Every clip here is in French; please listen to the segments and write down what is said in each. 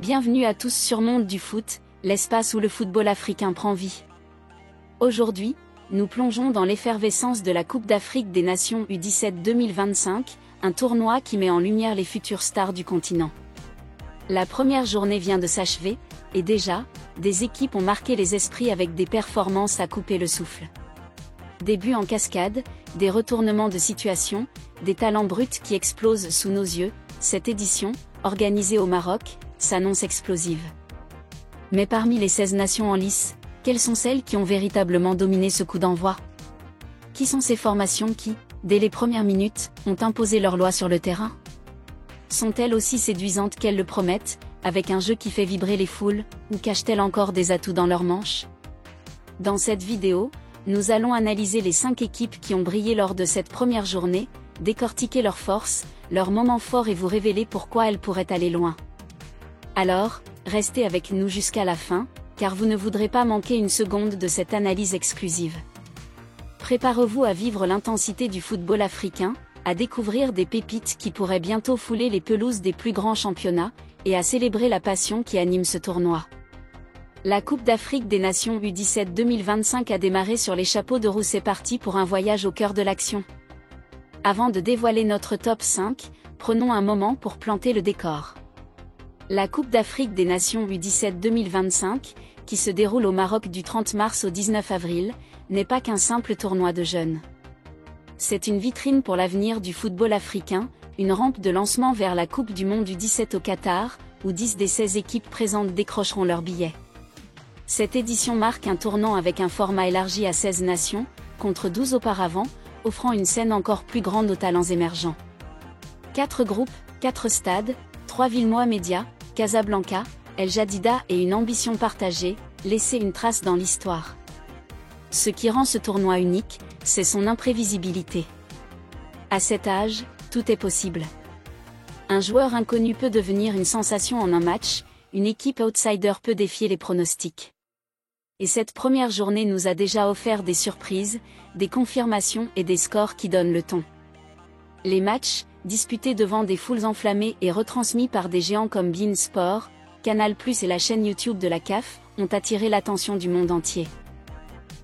Bienvenue à tous sur Monde du Foot, l'espace où le football africain prend vie. Aujourd'hui, nous plongeons dans l'effervescence de la Coupe d'Afrique des Nations U17 2025, un tournoi qui met en lumière les futures stars du continent. La première journée vient de s'achever, et déjà, des équipes ont marqué les esprits avec des performances à couper le souffle. Des buts en cascade, des retournements de situation, des talents bruts qui explosent sous nos yeux, cette édition, organisée au Maroc, s'annonce explosive. Mais parmi les 16 nations en lice, quelles sont celles qui ont véritablement dominé ce coup d'envoi? Qui sont ces formations qui, dès les premières minutes, ont imposé leur loi sur le terrain? Sont-elles aussi séduisantes qu'elles le promettent, avec un jeu qui fait vibrer les foules, ou cachent-elles encore des atouts dans leurs manches? Dans cette vidéo, nous allons analyser les 5 équipes qui ont brillé lors de cette première journée, décortiquer leurs forces, leurs moments forts et vous révéler pourquoi elles pourraient aller loin. Alors, restez avec nous jusqu'à la fin, car vous ne voudrez pas manquer une seconde de cette analyse exclusive. Préparez-vous à vivre l'intensité du football africain, à découvrir des pépites qui pourraient bientôt fouler les pelouses des plus grands championnats, et à célébrer la passion qui anime ce tournoi. La Coupe d'Afrique des Nations U17 2025 a démarré sur les chapeaux de roue. C'est parti pour un voyage au cœur de l'action. Avant de dévoiler notre top 5, prenons un moment pour planter le décor. La Coupe d'Afrique des Nations U17 2025, qui se déroule au Maroc du 30 mars au 19 avril, n'est pas qu'un simple tournoi de jeunes. C'est une vitrine pour l'avenir du football africain, une rampe de lancement vers la Coupe du Monde U17 au Qatar, où 10 des 16 équipes présentes décrocheront leur billet. Cette édition marque un tournant avec un format élargi à 16 nations, contre 12 auparavant, offrant une scène encore plus grande aux talents émergents. 4 groupes, 4 stades, 3 villes Mohamedia, Casablanca, El Jadida et une ambition partagée, laisser une trace dans l'histoire. Ce qui rend ce tournoi unique, c'est son imprévisibilité. À cet âge, tout est possible. Un joueur inconnu peut devenir une sensation en un match, une équipe outsider peut défier les pronostics. Et cette première journée nous a déjà offert des surprises, des confirmations et des scores qui donnent le ton. Les matchs, disputés devant des foules enflammées et retransmis par des géants comme beIN Sport, Canal+ et la chaîne YouTube de la CAF, ont attiré l'attention du monde entier.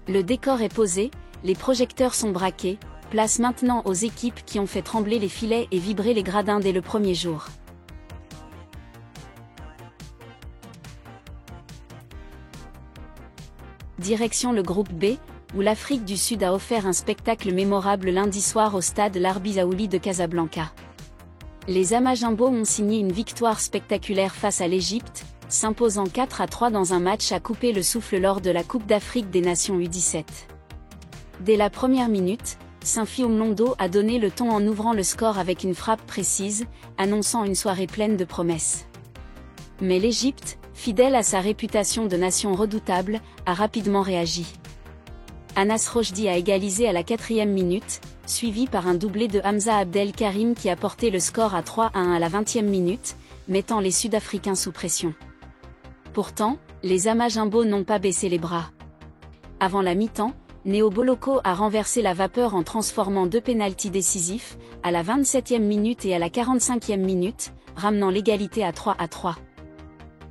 Le décor est posé, les projecteurs sont braqués, place maintenant aux équipes qui ont fait trembler les filets et vibrer les gradins dès le premier jour. Direction le groupe B, où l'Afrique du Sud a offert un spectacle mémorable lundi soir au stade Larbi Zaouli de Casablanca. Les Amajimbo ont signé une victoire spectaculaire face à l'Égypte, s'imposant 4-3 dans un match à couper le souffle lors de la Coupe d'Afrique des Nations U17. Dès la première minute, Saint-Fio Mlondo a donné le ton en ouvrant le score avec une frappe précise, annonçant une soirée pleine de promesses. Mais l'Égypte, fidèle à sa réputation de nation redoutable, a rapidement réagi. Anas Rochdi a égalisé à la 4e minute, suivi par un doublé de Hamza Abdel Karim qui a porté le score à 3-1 à la 20e minute, mettant les Sud-Africains sous pression. Pourtant, les Amajimbo n'ont pas baissé les bras. Avant la mi-temps, Néo Boloko a renversé la vapeur en transformant 2 pénaltys décisifs, à la 27e minute et à la 45e minute, ramenant l'égalité à 3-3.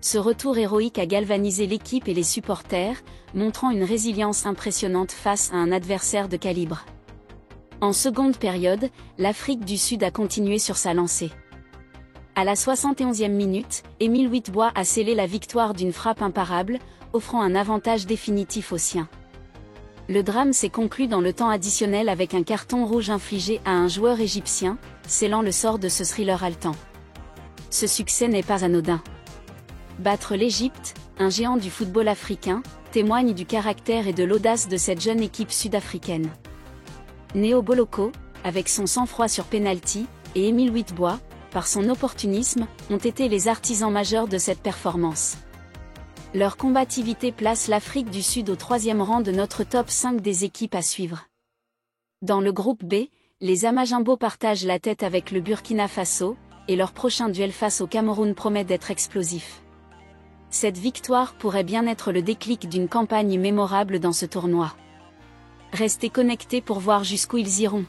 Ce retour héroïque a galvanisé l'équipe et les supporters, montrant une résilience impressionnante face à un adversaire de calibre. En seconde période, l'Afrique du Sud a continué sur sa lancée. À la 71e minute, Émile Witbois a scellé la victoire d'une frappe imparable, offrant un avantage définitif aux siens. Le drame s'est conclu dans le temps additionnel avec un carton rouge infligé à un joueur égyptien, scellant le sort de ce thriller haletant. Ce succès n'est pas anodin. Battre l'Égypte, un géant du football africain, témoigne du caractère et de l'audace de cette jeune équipe sud-africaine. Néo Boloko, avec son sang-froid sur pénalty, et Émile Witbois, par son opportunisme, ont été les artisans majeurs de cette performance. Leur combativité place l'Afrique du Sud au 3e rang de notre top 5 des équipes à suivre. Dans le groupe B, les Amajimbo partagent la tête avec le Burkina Faso, et leur prochain duel face au Cameroun promet d'être explosif. Cette victoire pourrait bien être le déclic d'une campagne mémorable dans ce tournoi. Restez connectés pour voir jusqu'où ils iront.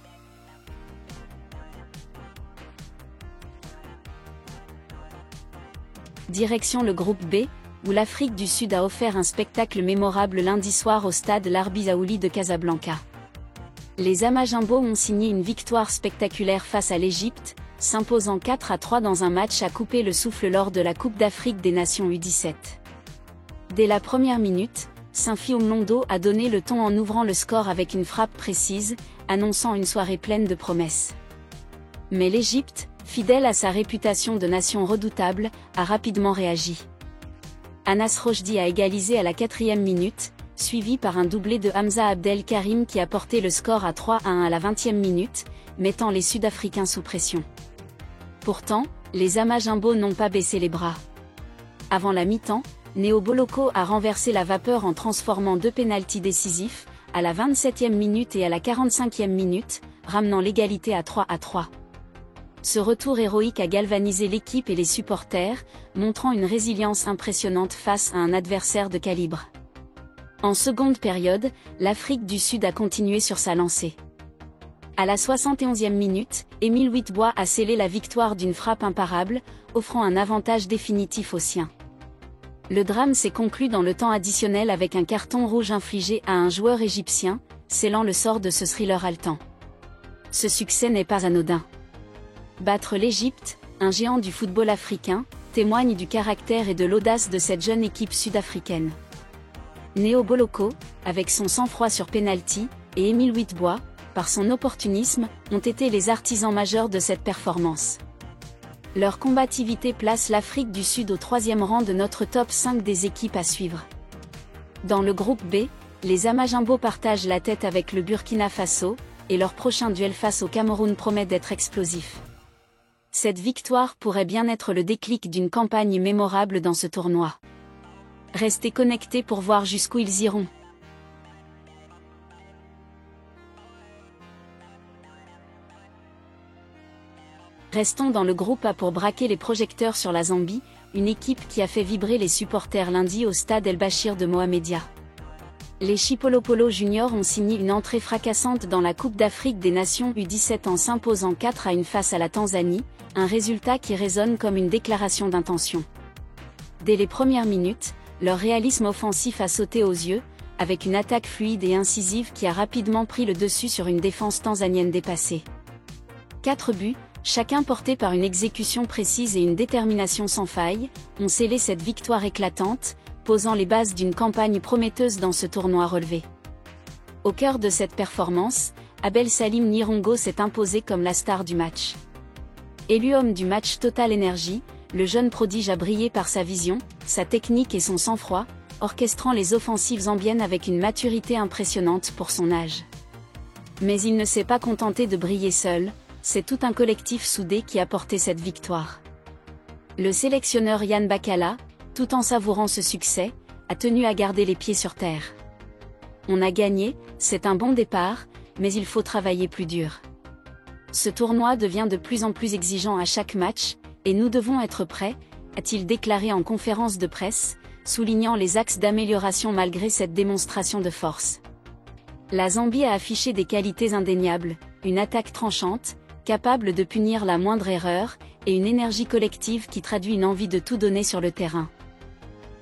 Direction le groupe B, où l'Afrique du Sud a offert un spectacle mémorable lundi soir au stade Larbi Zaouli de Casablanca. Les Amajimbo ont signé une victoire spectaculaire face à l'Égypte, s'imposant 4-3 dans un match à couper le souffle lors de la Coupe d'Afrique des Nations U17. Dès la première minute, Saint-Fioum Londo a donné le ton en ouvrant le score avec une frappe précise, annonçant une soirée pleine de promesses. Mais l'Égypte, fidèle à sa réputation de nation redoutable, a rapidement réagi. Anas Rochdi a égalisé à la 4e minute, suivi par un doublé de Hamza Abdel Karim qui a porté le score à 3-1 à la 20e minute, mettant les Sud-Africains sous pression. Pourtant, les Amajimbo n'ont pas baissé les bras. Avant la mi-temps, Néo Boloko a renversé la vapeur en transformant 2 pénaltys décisifs, à la 27e minute et à la 45e minute, ramenant l'égalité à 3-3. Ce retour héroïque a galvanisé l'équipe et les supporters, montrant une résilience impressionnante face à un adversaire de calibre. En seconde période, l'Afrique du Sud a continué sur sa lancée. À la 71e minute, Émile Witbois a scellé la victoire d'une frappe imparable, offrant un avantage définitif aux siens. Le drame s'est conclu dans le temps additionnel avec un carton rouge infligé à un joueur égyptien, scellant le sort de ce thriller haletant. Ce succès n'est pas anodin. Battre l'Égypte, un géant du football africain, témoigne du caractère et de l'audace de cette jeune équipe sud-africaine. Néo Boloko, avec son sang-froid sur pénalty, et Émile Witbois, par son opportunisme, ont été les artisans majeurs de cette performance. Leur combativité place l'Afrique du Sud au 3e rang de notre top 5 des équipes à suivre. Dans le groupe B, les Amajimbo partagent la tête avec le Burkina Faso, et leur prochain duel face au Cameroun promet d'être explosif. Cette victoire pourrait bien être le déclic d'une campagne mémorable dans ce tournoi. Restez connectés pour voir jusqu'où ils iront. Restons dans le groupe A pour braquer les projecteurs sur la Zambie, une équipe qui a fait vibrer les supporters lundi au stade El Bachir de Mohamedia. Les Chipolopolo Juniors ont signé une entrée fracassante dans la Coupe d'Afrique des Nations U17 en s'imposant 4-1 face à la Tanzanie, un résultat qui résonne comme une déclaration d'intention. Dès les premières minutes, leur réalisme offensif a sauté aux yeux, avec une attaque fluide et incisive qui a rapidement pris le dessus sur une défense tanzanienne dépassée. 4 buts, chacun porté par une exécution précise et une détermination sans faille, ont scellé cette victoire éclatante, posant les bases d'une campagne prometteuse dans ce tournoi relevé. Au cœur de cette performance, Abel Salim Nirongo s'est imposé comme la star du match. Élu homme du match Total Energy, le jeune prodige a brillé par sa vision, sa technique et son sang-froid, orchestrant les offensives zambiennes avec une maturité impressionnante pour son âge. Mais il ne s'est pas contenté de briller seul, c'est tout un collectif soudé qui a porté cette victoire. Le sélectionneur Yann Bakala, tout en savourant ce succès, a tenu à garder les pieds sur terre. On a gagné, c'est un bon départ, mais il faut travailler plus dur. Ce tournoi devient de plus en plus exigeant à chaque match, et nous devons être prêts, a-t-il déclaré en conférence de presse, soulignant les axes d'amélioration malgré cette démonstration de force. La Zambie a affiché des qualités indéniables, une attaque tranchante, capable de punir la moindre erreur, et une énergie collective qui traduit une envie de tout donner sur le terrain.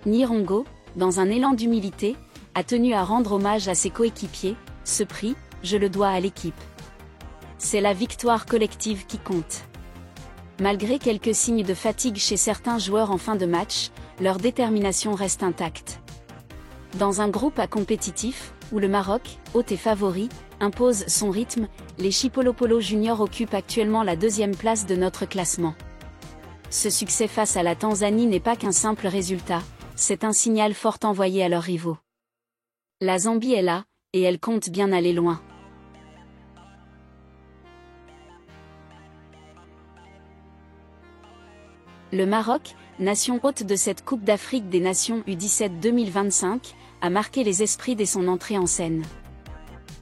Nirongo, dans un élan d'humilité, a tenu à rendre hommage à ses coéquipiers, ce prix, je le dois à l'équipe. C'est la victoire collective qui compte. Malgré quelques signes de fatigue chez certains joueurs en fin de match, leur détermination reste intacte. Dans un groupe A compétitif, où le Maroc, hôte et favori, impose son rythme, les Chipolopolo Juniors occupent actuellement la 2e place de notre classement. Ce succès face à la Tanzanie n'est pas qu'un simple résultat, c'est un signal fort envoyé à leurs rivaux. La Zambie est là, et elle compte bien aller loin. Le Maroc, nation hôte de cette Coupe d'Afrique des Nations U17 2025, a marqué les esprits dès son entrée en scène.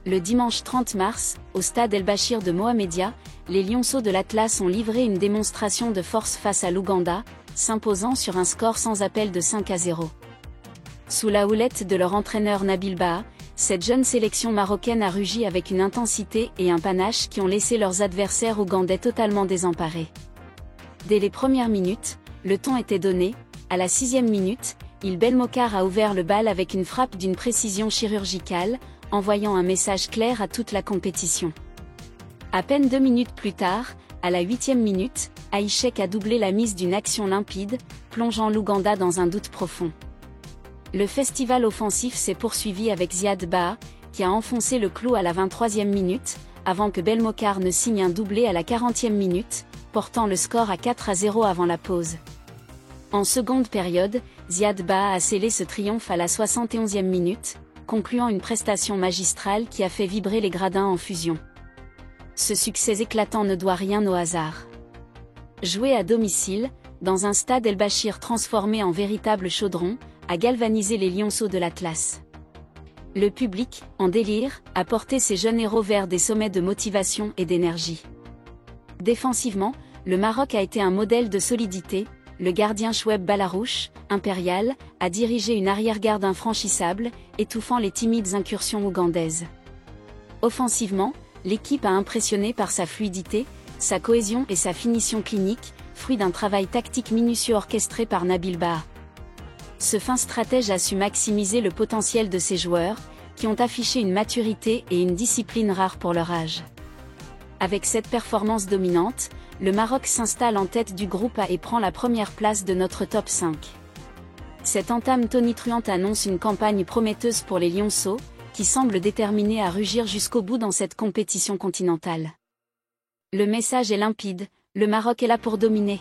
Le dimanche 30 mars, au stade El Bachir de Mohamedia, les Lionceaux de l'Atlas ont livré une démonstration de force face à l'Ouganda, s'imposant sur un score sans appel de 5-0. Sous la houlette de leur entraîneur Nabil Baha, cette jeune sélection marocaine a rugi avec une intensité et un panache qui ont laissé leurs adversaires ougandais totalement désemparés. Dès les premières minutes, le ton était donné, À la 6e minute, Belmokhar a ouvert le bal avec une frappe d'une précision chirurgicale, envoyant un message clair à toute la compétition. À peine 2 minutes plus tard, à la 8e minute, Aïchek a doublé la mise d'une action limpide, plongeant l'Ouganda dans un doute profond. Le festival offensif s'est poursuivi avec Ziad Bah, qui a enfoncé le clou à la 23e minute, avant que Belmokhar ne signe un doublé à la 40e minute, portant le score à 4-0 avant la pause. En seconde période, Ziad Bah a scellé ce triomphe à la 71e minute, concluant une prestation magistrale qui a fait vibrer les gradins en fusion. Ce succès éclatant ne doit rien au hasard. Joué à domicile, dans un stade El-Bachir transformé en véritable chaudron, a galvanisé les lionceaux de l'Atlas. Le public, en délire, a porté ces jeunes héros vers des sommets de motivation et d'énergie. Défensivement, le Maroc a été un modèle de solidité. Le gardien Choueb Balarouche, impérial, a dirigé une arrière-garde infranchissable, étouffant les timides incursions ougandaises. Offensivement, l'équipe a impressionné par sa fluidité, sa cohésion et sa finition clinique, fruit d'un travail tactique minutieux orchestré par Nabil Bah. Ce fin stratège a su maximiser le potentiel de ses joueurs, qui ont affiché une maturité et une discipline rares pour leur âge. Avec cette performance dominante, le Maroc s'installe en tête du groupe A et prend la première place de notre top 5. Cette entame tonitruante annonce une campagne prometteuse pour les lionceaux, qui semblent déterminés à rugir jusqu'au bout dans cette compétition continentale. Le message est limpide, le Maroc est là pour dominer.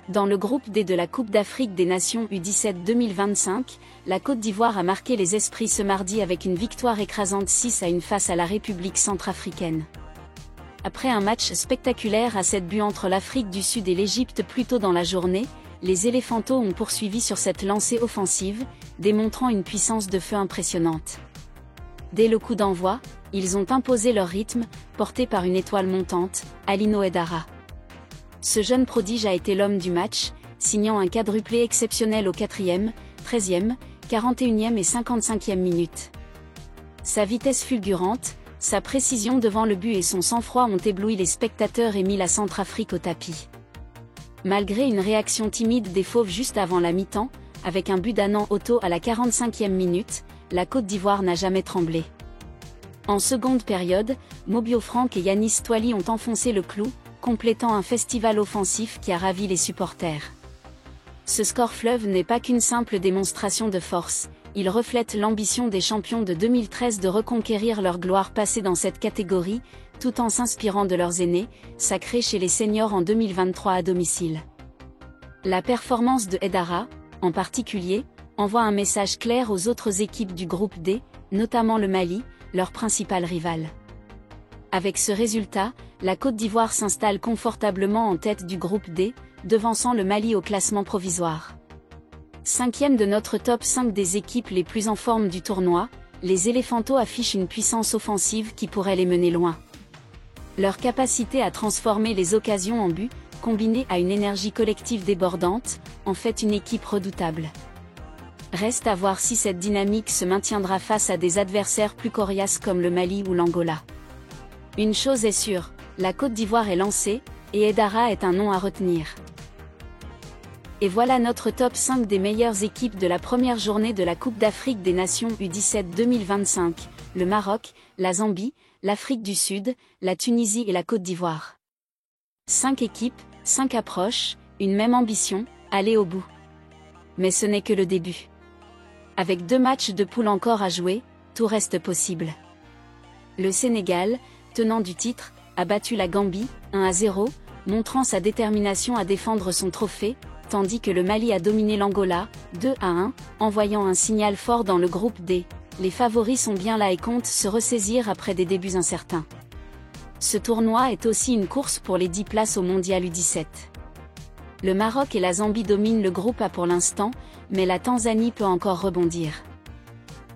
Dans le groupe D de la Coupe d'Afrique des Nations U17 2025, la Côte d'Ivoire a marqué les esprits ce mardi avec une victoire écrasante 6-1 face à la République centrafricaine. Après un match spectaculaire à 7 buts entre l'Afrique du Sud et l'Égypte plus tôt dans la journée, les Éléphantos ont poursuivi sur cette lancée offensive, démontrant une puissance de feu impressionnante. Dès le coup d'envoi, ils ont imposé leur rythme, porté par une étoile montante, Alino Edara. Ce jeune prodige a été l'homme du match, signant un quadruplé exceptionnel aux 4e, 13e, 41e et 55e minutes. Sa vitesse fulgurante, sa précision devant le but et son sang-froid ont ébloui les spectateurs et mis la Centrafrique au tapis. Malgré une réaction timide des Fauves juste avant la mi-temps, avec un but d'Anan Otto à la 45e minute, la Côte d'Ivoire n'a jamais tremblé. En seconde période, Mobio Franck et Yanis Touali ont enfoncé le clou, complétant un festival offensif qui a ravi les supporters. Ce score fleuve n'est pas qu'une simple démonstration de force, il reflète l'ambition des champions de 2013 de reconquérir leur gloire passée dans cette catégorie, tout en s'inspirant de leurs aînés, sacrés chez les seniors en 2023 à domicile. La performance de Edara, en particulier, envoie un message clair aux autres équipes du groupe D, notamment le Mali, leur principal rival. Avec ce résultat, la Côte d'Ivoire s'installe confortablement en tête du groupe D, devançant le Mali au classement provisoire. 5e de notre top 5 des équipes les plus en forme du tournoi, les Éléphantos affichent une puissance offensive qui pourrait les mener loin. Leur capacité à transformer les occasions en buts, combinée à une énergie collective débordante, en fait une équipe redoutable. Reste à voir si cette dynamique se maintiendra face à des adversaires plus coriaces comme le Mali ou l'Angola. Une chose est sûre, la Côte d'Ivoire est lancée, et Edara est un nom à retenir. Et voilà notre top 5 des meilleures équipes de la première journée de la Coupe d'Afrique des Nations U17 2025, le Maroc, la Zambie, l'Afrique du Sud, la Tunisie et la Côte d'Ivoire. 5 équipes, 5 approches, une même ambition, aller au bout. Mais ce n'est que le début. Avec 2 matchs de poule encore à jouer, tout reste possible. Le Sénégal, tenant du titre, a battu la Gambie, 1-0, montrant sa détermination à défendre son trophée, tandis que le Mali a dominé l'Angola, 2-1, envoyant un signal fort dans le groupe D. Les favoris sont bien là et comptent se ressaisir après des débuts incertains. Ce tournoi est aussi une course pour les 10 places au Mondial U17. Le Maroc et la Zambie dominent le groupe A pour l'instant, mais la Tanzanie peut encore rebondir.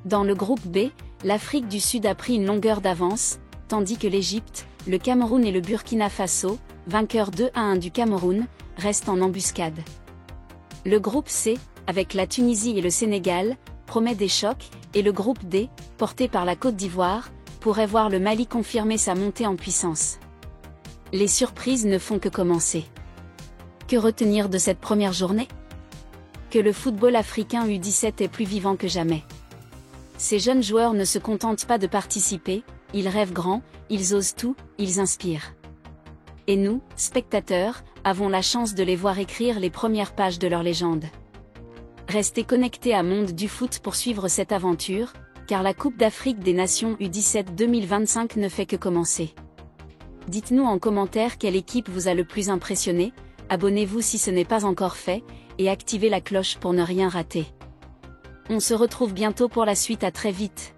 Dans le groupe B, l'Afrique du Sud a pris une longueur d'avance, tandis que l'Égypte, le Cameroun et le Burkina Faso, vainqueurs 2-1 du Cameroun, restent en embuscade. Le groupe C, avec la Tunisie et le Sénégal, promet des chocs, et le groupe D, porté par la Côte d'Ivoire, pourrait voir le Mali confirmer sa montée en puissance. Les surprises ne font que commencer. Que retenir de cette première journée? Que le football africain U17 est plus vivant que jamais. Ces jeunes joueurs ne se contentent pas de participer, ils rêvent grand, ils osent tout, ils inspirent. Et nous, spectateurs, avons la chance de les voir écrire les premières pages de leur légende. Restez connectés à Monde du Foot pour suivre cette aventure, car la Coupe d'Afrique des Nations U17 2025 ne fait que commencer. Dites-nous en commentaire quelle équipe vous a le plus impressionné, abonnez-vous si ce n'est pas encore fait, et activez la cloche pour ne rien rater. On se retrouve bientôt pour la suite, à très vite.